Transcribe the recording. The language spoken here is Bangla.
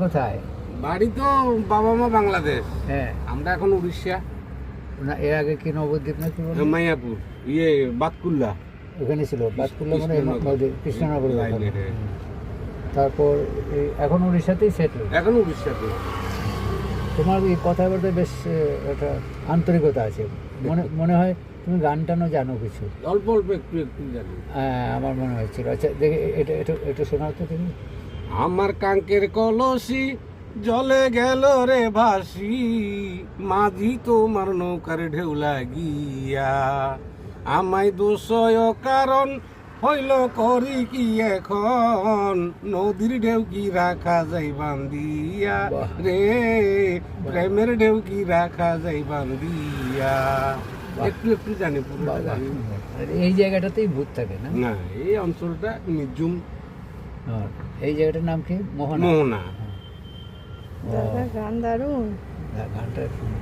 কোথায়? বাড়ি তো বাবা মা বাংলাদেশ, হ্যাঁ, আমরা এখন উড়িষ্যা। না এর আগে কি নবদ্বীপ না কি বলে? মায়াপুর, বাতকুল্লা। ওখানে ছিল বাতকুল্লা, মানে কৃষ্ণনগর। নদী কৃষ্ণনগর লাইনে, হ্যাঁ। তারপর এখন উড়িষ্যাতেই সেটেল। এখন উড়িষ্যাতে। তোমার এই কথাবার্তা বেশ একটা আন্তরিকতা আছে, মনে মনে হয় তুমি গান টানও জানো কিছু। অল্প অল্প একটু একটু জানি। হ্যাঁ, আমার মনে হচ্ছিল। আচ্ছা দেখে এটা এটা একটু শোনাও তো তুমি। আমার কাঙ্কের কলসি জলে গেল রে ভাসি, মাঝি তোমার নৌকার ঢেউ লাগিয়া, আমায় দোষয় কারণ হইল করি কি এখন, নদীর ঢেউ কি রাখা যাই বান্দিয়া বাহ। রে, প্রেমের ঢেউ কি রাখা যাই বান্দিয়া। বাহ। একটু একটু জানি, পুরোটা বাবা, জানি না। আর এই জায়গাটাতেই ভূত থাকে না? না, এই অঞ্চলটা নিঝুম। আর এই জায়গাটার নাম কি? মোহনা। মোহনা। ও, দাদা গান দারুণ। গানটা শুনি।